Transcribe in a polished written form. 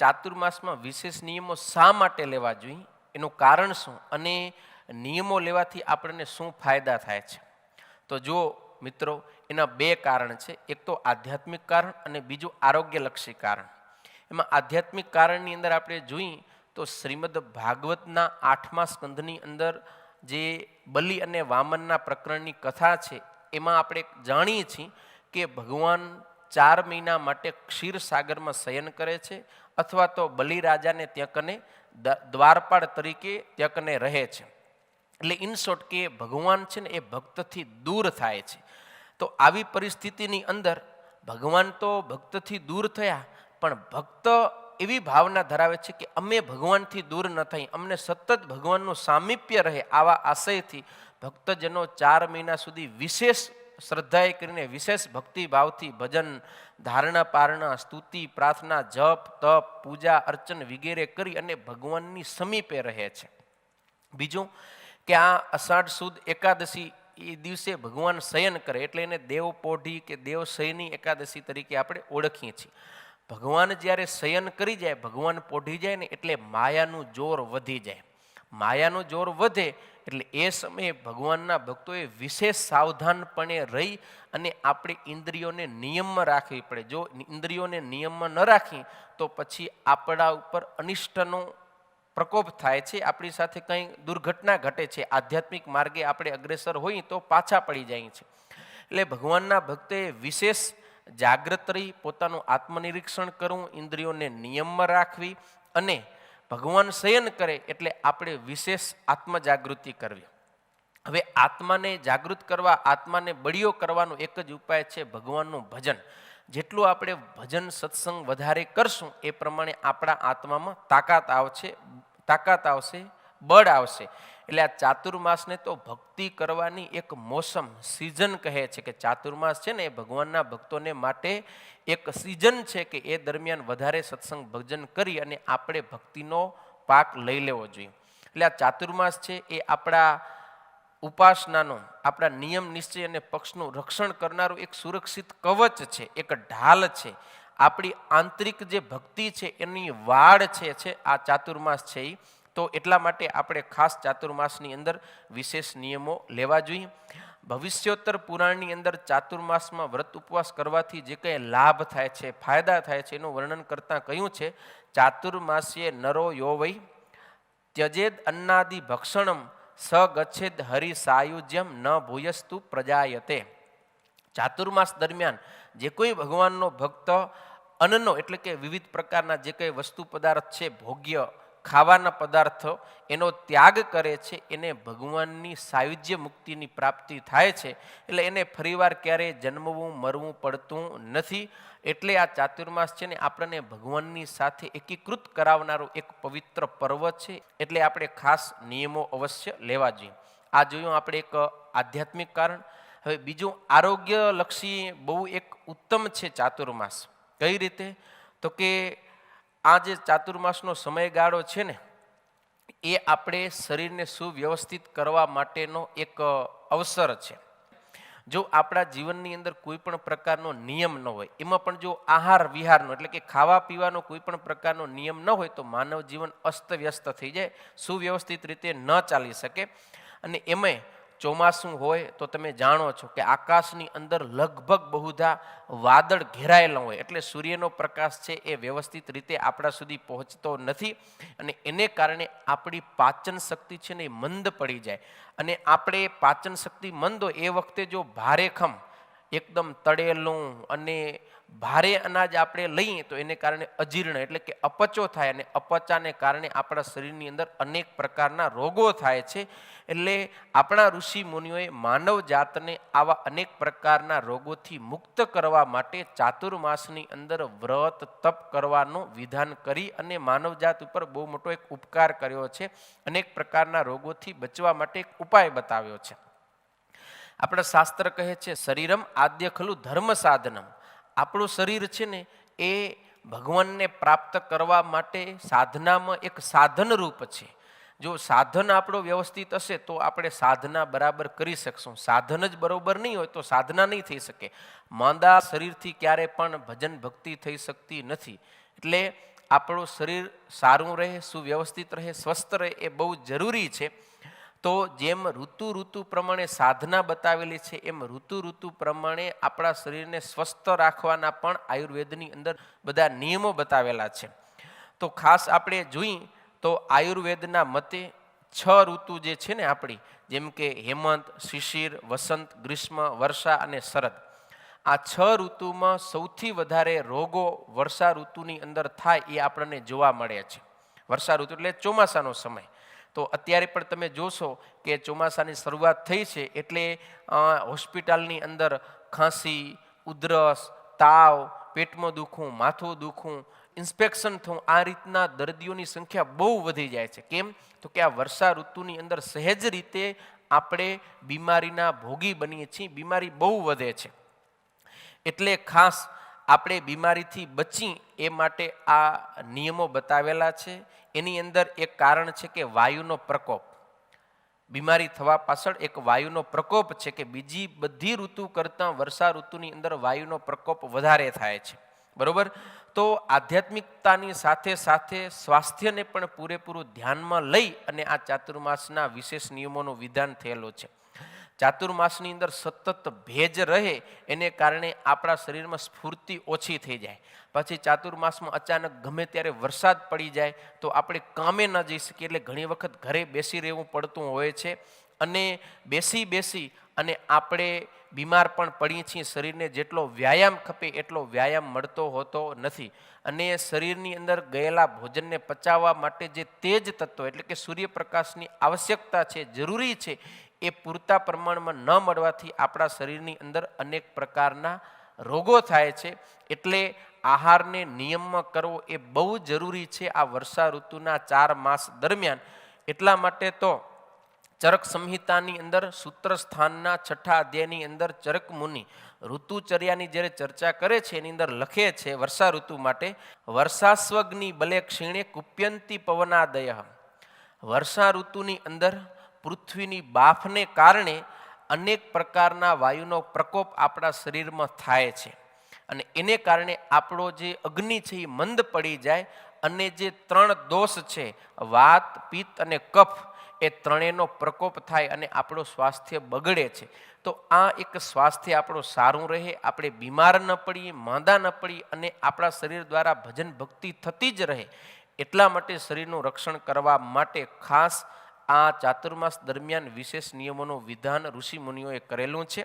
ચાતુર્માસમાં વિશેષ નિયમો શા માટે લેવા જોઈએ, એનું કારણ શું, અને નિયમો લેવાથી આપણને શું ફાયદા થાય છે. તો જો મિત્રો, એના બે કારણ છે. એક તો આધ્યાત્મિક કારણ અને બીજું આરોગ્યલક્ષી કારણ. એમાં આધ્યાત્મિક કારણની અંદર આપણે જોઈએ તો શ્રીમદ ભાગવતના 8મા સ્કંધની અંદર જે બલિ અને વામનના પ્રકરણની કથા છે, એમાં આપણે જાણીએ છીએ કે ભગવાન 4 મહિના માટે ક્ષીરસાગરમાં શયન કરે છે, અથવા તો બલિરાજાને ત્યાં કને દ્વારપાળ તરીકે ત્યાં કને રહે છે. એટલે ઇન શોર્ટ કે ભગવાન છે ને એ ભક્તથી દૂર થાય છે. તો આવી પરિસ્થિતિની અંદર ભગવાન તો ભક્તથી દૂર થયા, પણ ભક્ત એવી ભાવના ધરાવે છે કે અમે ભગવાનથી દૂર ન થઈ, અમને સતત ભગવાનનું સામીપ્ય રહે. આવા આશયથી ભક્તજનો 4 મહિના સુધી વિશેષ શ્રદ્ધાએ કરીને વિશેષ ભક્તિભાવથી ભજન, ધારણા, પારણા, સ્તુતિ, પ્રાર્થના, જપ, તપ, પૂજા, અર્ચન વગેરે કરી અને ભગવાનની સમીપે રહે છે. બીજું કે આ અષાઢ સુદ એકાદશી એ દિવસે ભગવાન શયન કરે, એટલે એને દેવપોઢી કે દેવશયની એકાદશી તરીકે આપણે ઓળખીએ છીએ. ભગવાન જ્યારે શયન કરી જાય, ભગવાન પોઢી જાય ને, એટલે માયાનું જોર વધી જાય. માયાનું જોર વધે એટલે એ સમયે ભગવાનના ભક્તોએ વિશેષ સાવધાનપણે રહી અને આપણે ઇન્દ્રિયોને નિયમમાં રાખવી પડે. જો ઇન્દ્રિયોને નિયમમાં ન રાખી તો પછી આપણા ઉપર અનિષ્ટનો પ્રકોપ થાય છે, આપણી સાથે કંઈ દુર્ઘટના ઘટે છે, આધ્યાત્મિક માર્ગે આપણે અગ્રેસર હોઈએ તો પાછા પડી જાય છે. એટલે ભગવાનના ભક્તોએ વિશેષ જાગ્રત રહી પોતાનું આત્મનિરીક્ષણ કરવું, ઇન્દ્રિયોને નિયમમાં રાખવી, અને ભગવાન શયન કરે એટલે આપણે વિશેષ આત્મજાગૃતિ કરવી. હવે આત્માને જાગૃત કરવા, આત્માને બળિયો કરવાનો એક જ ઉપાય છે ભગવાનનું ભજન. જેટલું આપણે ભજન સત્સંગ વધારે કરશું એ પ્રમાણે આપણા આત્મામાં તાકાત આવશે, બળ આવશે. એટલે આ ચાતુર્માસને તો ભક્તિ કરવાની એક મોસમ, સિઝન કહે છે. કે ચાતુર્માસ છે ને એ ભગવાનના ભક્તોને માટે એક સિઝન છે કે એ દરમિયાન વધારે સત્સંગ ભજન કરી અને આપણે ભક્તિનો પાક લઈ લેવો જોઈએ. એટલે આ ચાતુર્માસ છે એ આપણા ઉપાસનાનો, આપણા નિયમ નિશ્ચય અને પક્ષનું રક્ષણ કરનારું એક સુરક્ષિત કવચ છે, એક ઢાલ છે. આપણી આંતરિક જે ભક્તિ છે એની વાડ છે આ ચાતુર્માસ છે. તો એટલા માટે આપણે ખાસ ચાતુર્માસની અંદર વિશેષ નિયમો લેવા જોઈએ. ભવિષ્યોત્તર પુરાણની અંદર ચાતુર્માસમાં વ્રત ઉપવાસ કરવાથી જે કંઈ લાભ થાય છે, ફાયદા થાય છે, એનું વર્ણન કરતાં કહ્યું છે, ચાતુર્માસ્યે નરો યો વૈ ત્યજેદ અન્નાદિ ભક્ષણમ સ ગચ્છેદ હરિ સાયુજ્યમ ન ભૂયસ્તુ પ્રજાયતે. ચાતુર્માસ દરમિયાન જે કોઈ ભગવાનનો ભક્ત અન્નનો એટલે કે વિવિધ પ્રકારના જે કંઈ વસ્તુ પદાર્થ છે, ભોગ્ય ખાવાના પદાર્થો, એનો ત્યાગ કરે છે, એને ભગવાનની સાયુજ્ય મુક્તિની પ્રાપ્તિ થાય છે. એટલે એને ફરીવાર ક્યારેય જન્મવું મરવું પડતું નથી. એટલે આ ચાતુર્માસ છે ને આપણને ભગવાનની સાથે એકીકૃત કરાવનારું એક પવિત્ર પર્વ છે. એટલે આપણે ખાસ નિયમો અવશ્ય લેવા જોઈએ. આ જોયું આપણે એક આધ્યાત્મિક કારણ. હવે બીજું આરોગ્યલક્ષી બહુ એક ઉત્તમ છે ચાતુર્માસ. કઈ રીતે? તો કે આ જે ચાતુર્માસનો સમયગાળો છે ને એ આપણે શરીરને સુવ્યવસ્થિત કરવા માટેનો એક અવસર છે. જો આપણા જીવનની અંદર કોઈ પણ પ્રકારનો નિયમ ન હોય, એમાં પણ જો આહાર વિહારનો એટલે કે ખાવા પીવાનો કોઈ પણ પ્રકારનો નિયમ ન હોય તો માનવ જીવન અસ્તવ્યસ્ત થઈ જાય, સુવ્યવસ્થિત રીતે ન ચાલી શકે. અને એમાંય ચોમાસું હોય તો તમે જાણો છો કે આકાશની અંદર લગભગ બહુધા વાદળ ઘેરાયેલા હોય, એટલે સૂર્યનો પ્રકાશ છે એ વ્યવસ્થિત રીતે આપણા સુધી પહોંચતો નથી. અને એને કારણે આપણી પાચન શક્તિ છે ને એ મંદ પડી જાય. અને આપણે પાચન શક્તિ મંદ હોય એ વખતે જો ભારેખમ એકદમ તળેલું અને ભારે અનાજ આપણે લઈએ તો એને કારણે અજીર્ણ એટલે કે અપચો થાય, અને અપચાને કારણે આપણા શરીરની અંદર અનેક પ્રકારના રોગો થાય છે. એટલે આપણા ઋષિ મુનિઓએ માનવ જાતને આવા અનેક પ્રકારના રોગોથી મુક્ત કરવા માટે ચાતુર્માસની અંદર વ્રત તપ કરવાનું વિધાન કરી અને માનવ જાત ઉપર બહુ મોટો એક ઉપકાર કર્યો છે. અનેક પ્રકારના રોગોથી બચવા માટે એક ઉપાય બતાવ્યો છે. આપણા શાસ્ત્ર કહે છે શરીરમ આદ્ય ખલુ ધર્મ સાધનમ. આપણું શરીર છે ને એ ભગવાનને પ્રાપ્ત કરવા માટે સાધનામાં એક સાધન રૂપ છે. જો સાધન આપણો વ્યવસ્થિત હશે તો આપણે સાધના બરાબર કરી શકશું. સાધન જ બરોબર નહીં હોય તો સાધના નહીં થઈ શકે. માંદા શરીરથી ક્યારે પણ ભજન ભક્તિ થઈ શકતી નથી. એટલે આપણું શરીર સારું રહે, સુવ્યવસ્થિત રહે, સ્વસ્થ રહે એ બહુ જરૂરી છે. તો જેમ ઋતુ પ્રમાણે સાધના બતાવેલી છે, એમ ઋતુ પ્રમાણે આપણા શરીરને સ્વસ્થ રાખવાના પણ આયુર્વેદની અંદર બધા નિયમો બતાવેલા છે. તો ખાસ આપણે જોઈએ તો આયુર્વેદના મતે 6 ઋતુ જે છે ને આપણી, જેમ કે હેમંત, શિશિર, વસંત, ગ્રીષ્મ, વર્ષા અને શરદ, આ 6 ઋતુમાં સૌથી વધારે રોગો વર્ષા ઋતુની અંદર થાય એ આપણને જોવા મળે છે. વર્ષા ઋતુ એટલે ચોમાસાનો સમય. તો અત્યારે પણ તમે જોશો કે ચોમાસાની શરૂઆત થઈ છે એટલે હોસ્પિટલની અંદર ખાંસી, ઉધરસ, તાવ, પેટમાં દુખવું, માથું દુખવું, ઇન્સ્પેક્શન થવું, આ રીતના દર્દીઓની સંખ્યા બહુ વધી જાય છે. કેમ? તો કે આ વર્ષા ઋતુની અંદર સહેજ રીતે આપણે બીમારીના ભોગી બનીએ છીએ, બીમારી બહુ વધે છે. એટલે ખાસ આપણે બીમારીથી બચી એ માટે આ નિયમો બતાવેલા છે. એની અંદર એક કારણ છે કે વાયુનો પ્રકોપ. બીમારી થવા પાછળ એક વાયુનો પ્રકોપ છે કે બીજી બધી ઋતુ કરતાં વર્ષા ઋતુની અંદર વાયુનો પ્રકોપ વધારે થાય છે. બરોબર? તો આધ્યાત્મિકતાની સાથે સાથે સ્વાસ્થ્યને પણ પૂરેપૂરું ધ્યાનમાં લઈ અને આ ચાતુર્માસના વિશેષ નિયમોનું વિધાન થયેલું છે. ચાતુર્માસની અંદર સતત ભેજ રહે એને કારણે આપણા શરીરમાં સ્ફૂર્તિ ઓછી થઈ જાય. પછી ચાતુર્માસમાં અચાનક ગમે ત્યારે વરસાદ પડી જાય તો આપણે કામે ન જઈ શકીએ, એટલે ઘણી વખત ઘરે બેસી રહેવું પડતું હોય છે અને બેસી અને આપણે બીમાર પણ પડીએ છીએ. શરીરને જેટલો વ્યાયામ ખપે એટલો વ્યાયામ મળતો હોતો નથી અને શરીરની અંદર ગયેલા ભોજનને પચાવવા માટે જે તેજ તત્વો એટલે કે સૂર્યપ્રકાશની આવશ્યકતા છે, જરૂરી છે, એ પૂરતા પ્રમાણમાં ન મળવાથી આપણા શરીરની અંદર અનેક પ્રકારના રોગો થાય છે. એટલે આહારને નિયમમાં કરવો એ બહુ જરૂરી છે આ વર્ષા ઋતુના 4 માસ દરમિયાન. એટલા માટે તો ચરક સંહિતાની અંદર સૂત્ર સ્થાનના 6થા અધ્યાયની અંદર ચરક મુનિ ઋતુચર્યાની જ્યારે ચર્ચા કરે છે એની અંદર લખે છે વર્ષા ઋતુ માટે, વર્ષાસ્વગ્નિ બલે ક્ષીણે કુપ્યંતી પવનાદય. વર્ષા ઋતુની અંદર પૃથ્વીની બાફને કારણે અનેક પ્રકારના વાયુનો પ્રકોપ આપણા શરીરમાં થાય છે અને એને કારણે આપણો જે અગ્નિ છે એ મંદ પડી જાય અને જે 3 દોષ છે, વાત, પિત્ત અને કફ, એ ત્રણેયનો પ્રકોપ થાય અને આપણું સ્વાસ્થ્ય બગડે છે. તો આ એક સ્વાસ્થ્ય આપણું સારું રહે, આપણે બીમાર ન પડીએ, માંદા ન પડીએ અને આપણા શરીર દ્વારા ભજન ભક્તિ થતી જ રહે, એટલા માટે શરીરનું રક્ષણ કરવા માટે ખાસ આ ચાતુર્માસ દરમિયાન વિશેષ નિયમોનું વિધાન ઋષિ મુનિઓએ કરેલું છે.